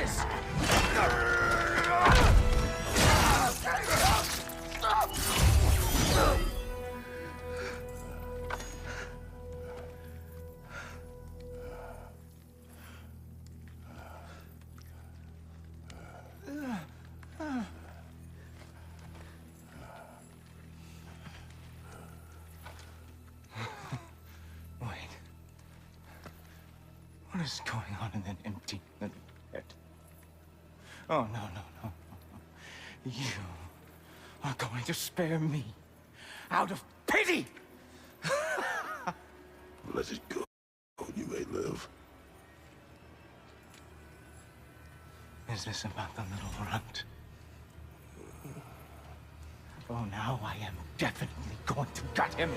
this! What is going on in that empty little head? Oh, no, no, no, no, no. You are going to spare me out of pity! Let it go. You may live. Is this about the little runt? Oh, now I am definitely going to gut him.